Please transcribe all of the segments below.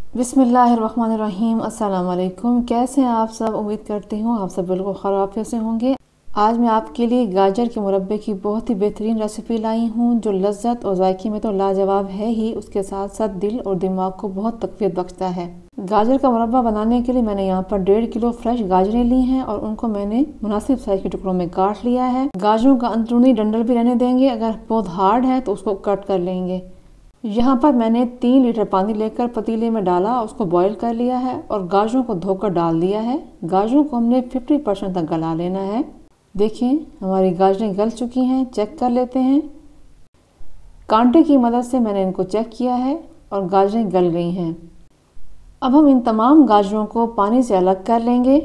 बिस्मिल्लाहिर्रहमानिर्रहीम। अस्सलाम वालेकुम। कैसे हैं आप सब? उम्मीद करती हूँ आप सब बिल्कुल खराब से होंगे। आज मैं आपके लिए गाजर के मुरब्बे की बहुत ही बेहतरीन रेसिपी लाई हूँ जो लज्जत और जायके में तो लाजवाब है ही, उसके साथ साथ दिल और दिमाग को बहुत तक़वियत बख्शता है। गाजर का मुरब्बा बनाने के लिए मैंने यहाँ पर 1.5 किलो फ्रेश गाजरें ली हैं और उनको मैंने मुनासिब साइज के टुकड़ों में काट लिया है। गाजरों का अंदरूनी डंडल भी रहने देंगे, अगर बहुत हार्ड है तो उसको कट कर लेंगे। यहाँ पर मैंने 3 लीटर पानी लेकर पतीले में डाला, उसको बॉईल कर लिया है और गाजरों को धोकर डाल दिया है। गाजरों को हमने 50% तक गला लेना है। देखिए हमारी गाजरें गल चुकी हैं, चेक कर लेते हैं। कांटे की मदद से मैंने इनको चेक किया है और गाजरें गल गई हैं। अब हम इन तमाम गाजरों को पानी से अलग कर लेंगे।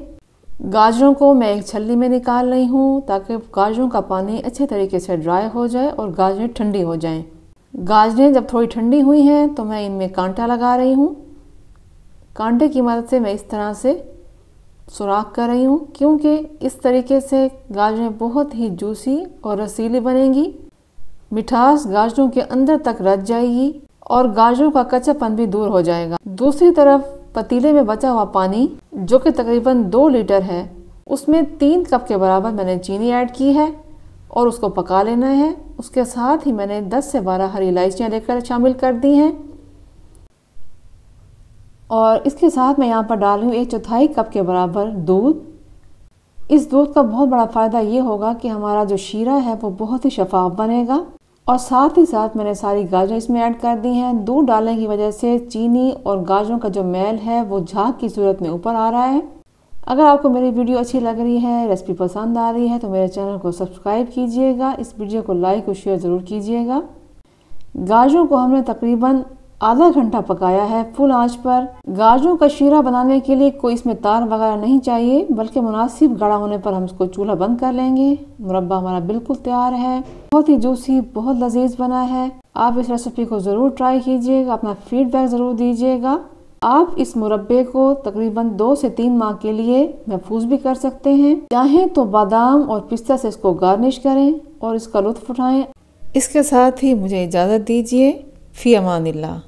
गाजरों को मैं एक छल्ली में निकाल रही हूँ ताकि गाजरों का पानी अच्छे तरीके से ड्राई हो जाए और गाजरें ठंडी हो जाएं। गाजरें जब थोड़ी ठंडी हुई हैं तो मैं इनमें कांटा लगा रही हूँ। कांटे की मदद से मैं इस तरह से सुराख कर रही हूँ, क्योंकि इस तरीके से गाजरें बहुत ही जूसी और रसीली बनेंगी। मिठास गाजरों के अंदर तक रच जाएगी और गाजरों का कच्चापन भी दूर हो जाएगा। दूसरी तरफ पतीले में बचा हुआ पानी जो कि तकरीबन 2 लीटर है, उसमें 3 कप के बराबर मैंने चीनी ऐड की है और उसको पका लेना है। उसके साथ ही मैंने 10 से 12 हरी इलायचियाँ लेकर शामिल कर दी हैं और इसके साथ मैं यहाँ पर डाल रही हूँ 1/4 कप के बराबर दूध। इस दूध का बहुत बड़ा फ़ायदा ये होगा कि हमारा जो शीरा है वो बहुत ही शफाफ बनेगा। और साथ ही साथ मैंने सारी गाजरें इसमें ऐड कर दी हैं। दूध डालने की वजह से चीनी और गाजरों का जो मैल है वो झाग की सूरत में ऊपर आ रहा है। अगर आपको मेरी वीडियो अच्छी लग रही है, रेसिपी पसंद आ रही है तो मेरे चैनल को सब्सक्राइब कीजिएगा, इस वीडियो को लाइक और शेयर ज़रूर कीजिएगा। गाजरों को हमने तकरीबन आधा घंटा पकाया है फुल आंच पर। गाजरों का शीरा बनाने के लिए कोई इसमें तार वगैरह नहीं चाहिए, बल्कि मुनासिब गाढ़ा होने पर हम इसको चूल्हा बंद कर लेंगे। मुरब्बा हमारा बिल्कुल तैयार है, बहुत ही जूसी, बहुत लजीज बना है। आप इस रेसिपी को ज़रूर ट्राई कीजिएगा, अपना फीडबैक ज़रूर दीजिएगा। आप इस मुरब्बे को तकरीबन 2 से 3 माह के लिए महफूज भी कर सकते हैं। चाहें तो बादाम और पिस्ता से इसको गार्निश करें और इसका लुत्फ उठाएं। इसके साथ ही मुझे इजाज़त दीजिए। फ़ी अमानिल्लाह।